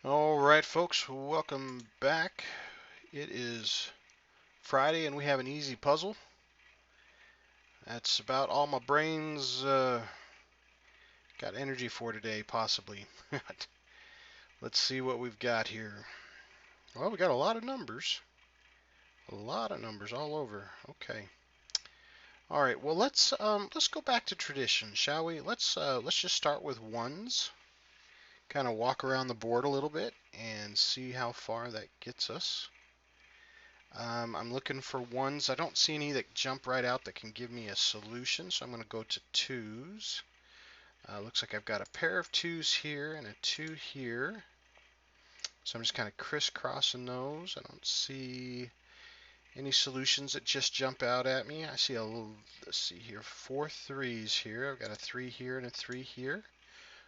All right, folks, welcome back. It is Friday and we have an easy puzzle. That's about all my brain's got energy for today, possibly. Let's see what we've got here. Well, we got a lot of numbers. A lot of numbers all over. Okay. All right. Well, let's go back to tradition, shall we? Let's just start with ones. Kind of walk around the board a little bit and see how far that gets us. I'm looking for ones. I don't see any that jump right out that can give me a solution, so I'm going to go to twos. Looks like I've got a pair of twos here and a two here. So I'm just kind of crisscrossing those. I don't see any solutions that just jump out at me. I see a little, let's see here, four threes here. I've got a three here and a three here.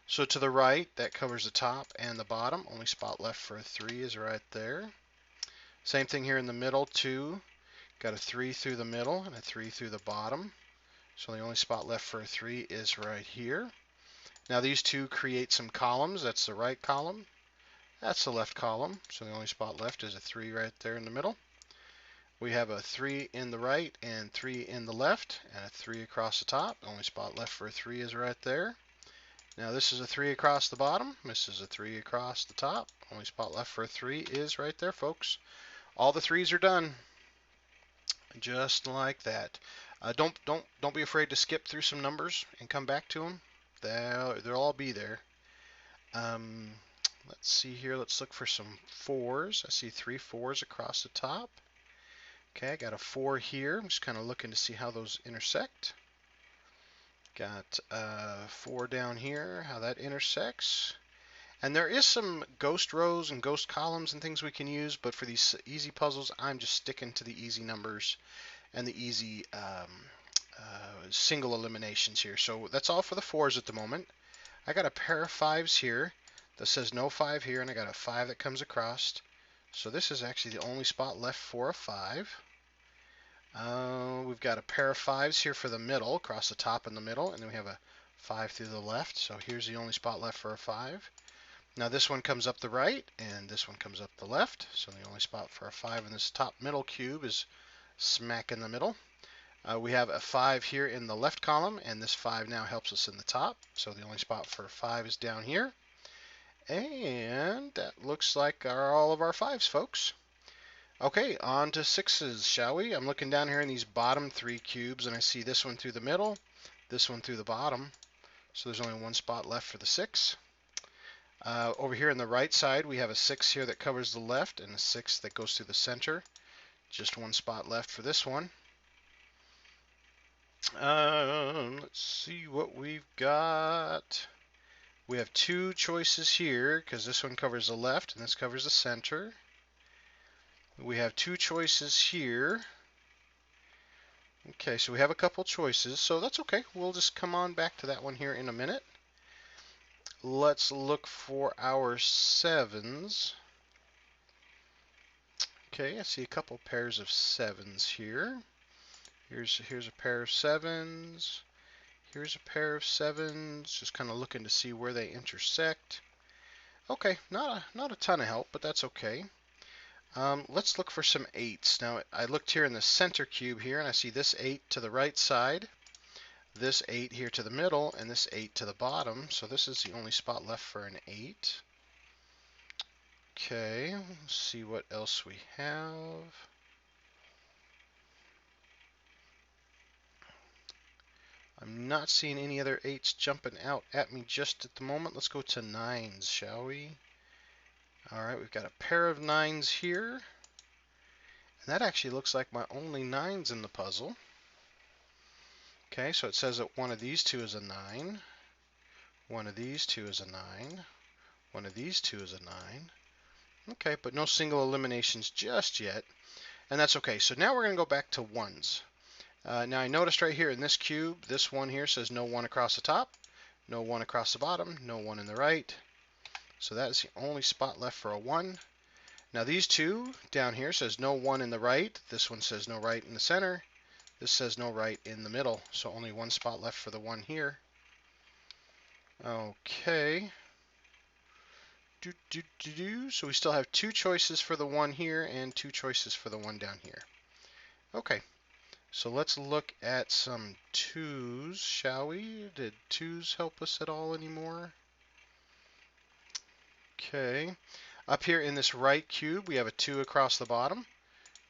So to the right, that covers the top and the bottom. Only spot left for a three is right there. Same thing here in the middle, two. Got a 3 through the middle and a 3 through the bottom. So the only spot left for a 3 is right here. Now these two create some columns. That's the right column. That's the left column. So the only spot left is a 3 right there in the middle. We have a 3 in the right and 3 in the left and a 3 across the top. The only spot left for a 3 is right there. Now this is a 3 across the bottom. This is a 3 across the top. Only spot left for a 3 is right there, folks. All the 3's are done. Just like that. Don't be afraid to skip through some numbers and come back to them. They'll all be there. Um, let's see here. Let's look for some fours. I see three fours across the top. Okay, I got a four here. I'm just kind of looking to see how those intersect. Got four down here, how that intersects. And there is some ghost rows and ghost columns and things we can use, but for these easy puzzles, I'm just sticking to the easy numbers and the easy single eliminations here. So that's all for the fours at the moment. I got a pair of fives here that says no five here, and I got a five that comes across. So this is actually the only spot left for a five. We've got a pair of fives here for the middle, across the top and the middle, and then we have a five through the left. So here's the only spot left for a five. Now this one comes up the right, and this one comes up the left. So the only spot for a five in this top middle cube is smack in the middle. We have a 5 here in the left column, and this 5 now helps us in the top. So the only spot for 5 is down here. And that looks like all of our 5s, folks. Okay, on to 6s, shall we? I'm looking down here in these bottom 3 cubes, and I see this one through the middle, this one through the bottom. So there's only one spot left for the 6. Over here on the right side, we have a 6 here that covers the left, and a 6 that goes through the center. Just one spot left for this one. Let's see what we've got. We have two choices here because this one covers the left and this covers the center. We have two choices here. Okay, so we have a couple choices, so that's okay. We'll just come on back to that one here in a minute. Let's look for our 7s. Okay, I see a couple pairs of 7s here. Here's a pair of 7s. Here's a pair of 7s, just kind of looking to see where they intersect. Okay, not a ton of help, but that's okay. Let's look for some 8s. Now, I looked here in the center cube here, and I see this 8 to the right side, this 8 here to the middle, and this 8 to the bottom. So this is the only spot left for an 8. Okay, let's see what else we have. I'm not seeing any other 8s jumping out at me just at the moment. Let's go to 9s, shall we? Alright, we've got a pair of 9s here. And that actually looks like my only 9s in the puzzle. Okay, so it says that one of these two is a 9. One of these two is a 9. One of these two is a 9. Okay, but no single eliminations just yet. And that's okay. So now we're going to go back to 1s. Now I noticed right here in this cube, this one here says no 1 across the top, no 1 across the bottom, no 1 in the right. So that is the only spot left for a 1. Now these two down here says no 1 in the right. This one says no right in the center. This says no right in the middle. So only one spot left for the 1 here. Okay. So we still have two choices for the one here and two choices for the one down here. Okay, so let's look at some twos, shall we? Did twos help us at all anymore? Okay, up here in this right cube, we have a 2 across the bottom,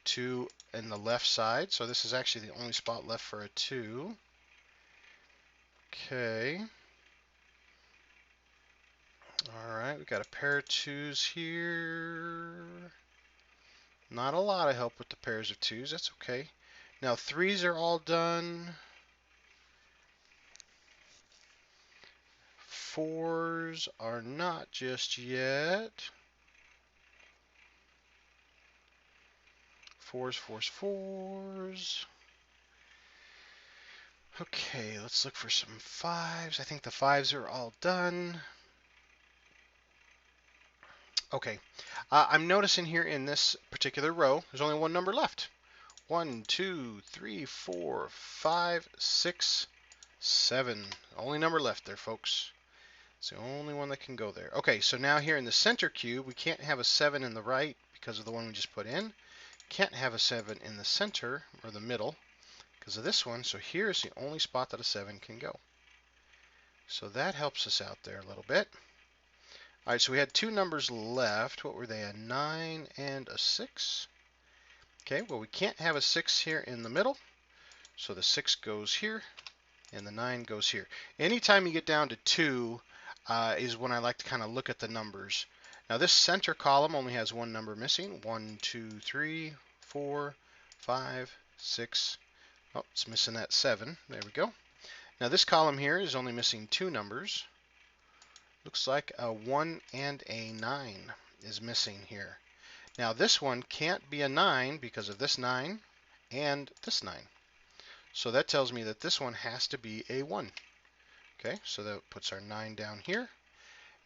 2 in the left side, so this is actually the only spot left for a 2. Okay. Alright, we got a pair of 2s here. Not a lot of help with the pairs of 2s, that's okay. Now 3s are all done. 4s are not just yet. 4s, 4s, 4s. Okay, let's look for some 5s. I think the 5s are all done. Okay, I'm noticing here in this particular row, there's only one number left. 1, 2, 3, 4, 5, 6, 7. Only number left there, folks. It's the only one that can go there. Okay, so now here in the center cube, we can't have a 7 in the right because of the one we just put in. Can't have a 7 in the center or the middle because of this one. So here's the only spot that a 7 can go. So that helps us out there a little bit. All right, so we had two numbers left. What were they? A 9 and a 6. Okay, well, we can't have a 6 here in the middle. So the 6 goes here and the 9 goes here. Anytime you get down to 2 is when I like to kind of look at the numbers. Now this center column only has one number missing. 1, 2, 3, 4, 5, 6. Oh, it's missing that 7. There we go. Now this column here is only missing two numbers. Looks like a 1 and a 9 is missing here. Now this one can't be a 9 because of this 9 and this 9. So that tells me that this one has to be a 1. Okay, so that puts our 9 down here.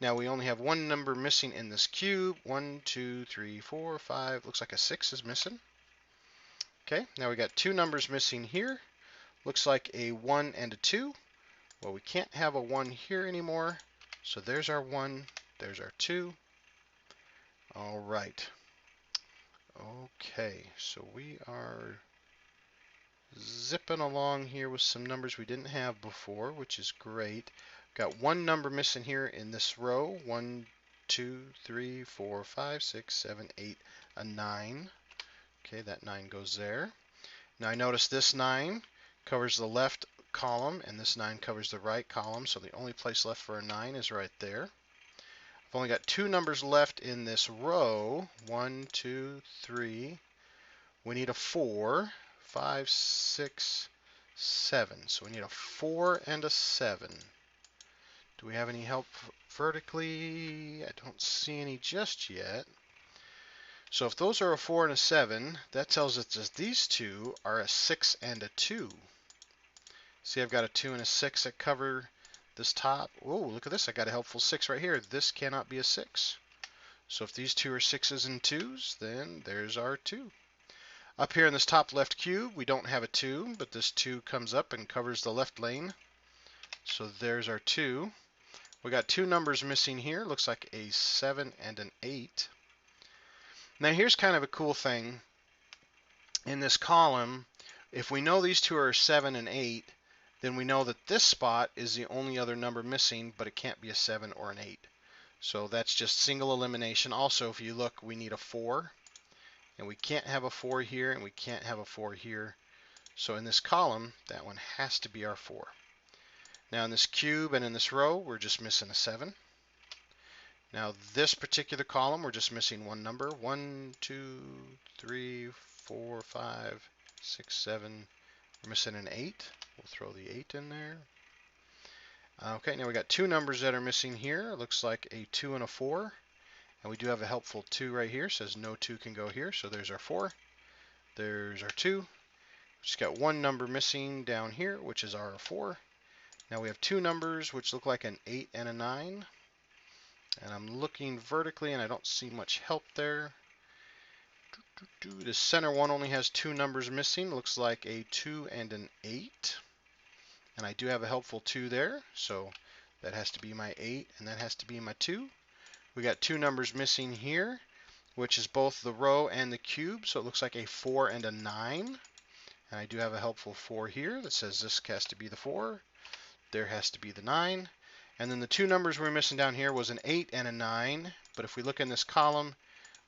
Now we only have one number missing in this cube. 1, 2, 3, 4, 5. Looks like a 6 is missing. Okay, now we got two numbers missing here. Looks like a 1 and a 2. Well, we can't have a 1 here anymore. So there's our 1, there's our 2. All right. Okay, so we are zipping along here with some numbers we didn't have before, which is great. Got one number missing here in this row. 1, 2, 3, 4, 5, 6, 7, 8, a 9. Okay, that 9 goes there. Now I notice this 9 covers the left column and this 9 covers the right column, so the only place left for a 9 is right there. I've only got two numbers left in this row. 1, 2, 3. We need a 4, 5, 6, 7. So we need a 4 and a 7. Do we have any help vertically? I don't see any just yet. So if those are a 4 and a 7, that tells us that these two are a 6 and a 2. See, I've got a 2 and a 6 that cover this top. Oh, look at this. I got a helpful 6 right here. This cannot be a 6. So if these two are 6s and 2s, then there's our 2. Up here in this top left cube, we don't have a 2, but this 2 comes up and covers the left lane. So there's our 2. We got two numbers missing here. Looks like a 7 and an 8. Now here's kind of a cool thing. In this column, if we know these two are 7 and 8, then we know that this spot is the only other number missing, but it can't be a 7 or an 8. So that's just single elimination. Also, if you look, we need a 4. And we can't have a 4 here, and we can't have a 4 here. So in this column, that one has to be our 4. Now in this cube and in this row, we're just missing a 7. Now this particular column, we're just missing one number. 1, 2, 3, 4, 5, 6, 7. We're missing an 8. We'll throw the 8 in there. Okay, now we got two numbers that are missing here. It looks like a 2 and a 4. And we do have a helpful 2 right here. It says no 2 can go here. So there's our 4. There's our 2. Just got one number missing down here, which is our 4. Now we have two numbers which look like an 8 and a 9. And I'm looking vertically and I don't see much help there. The center one only has two numbers missing. Looks like a 2 and an 8. And I do have a helpful 2 there. So that has to be my 8 and that has to be my 2. We got two numbers missing here, which is both the row and the cube. So it looks like a 4 and a 9. And I do have a helpful 4 here that says this has to be the 4. There has to be the 9. And then the two numbers we're missing down here was an 8 and a 9. But if we look in this column,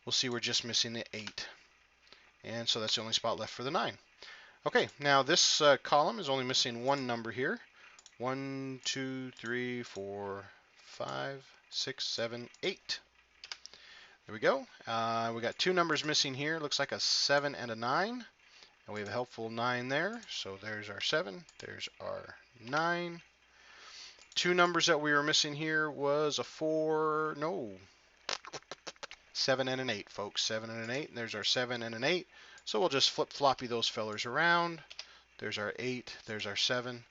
we'll see we're just missing the 8. And so that's the only spot left for the 9. Okay, now this column is only missing one number here. 1, 2, 3, 4, 5, 6, 7, 8. There we go. We got two numbers missing here. Looks like a 7 and a 9. And we have a helpful 9 there. So there's our 7. There's our 9. Two numbers that we were missing here was a 4. No. 7 and an 8, folks. 7 and an 8. And there's our 7 and an 8. So we'll just flip-floppy those fellers around. There's our 8. There's our 7.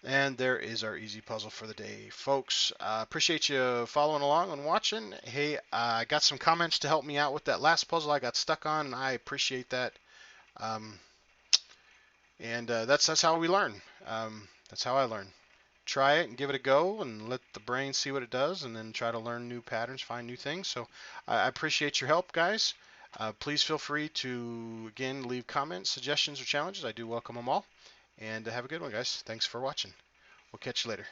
And there is our easy puzzle for the day, folks. Appreciate you following along and watching. Hey, I got some comments to help me out with that last puzzle I got stuck on, and I appreciate that. That's how we learn. That's how I learn. Try it and give it a go and let the brain see what it does, and then try to learn new patterns, find new things. So I appreciate your help, guys. Please feel free to, again, leave comments, suggestions, or challenges. I do welcome them all. And have a good one, guys. Thanks for watching. We'll catch you later.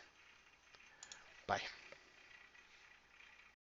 Bye.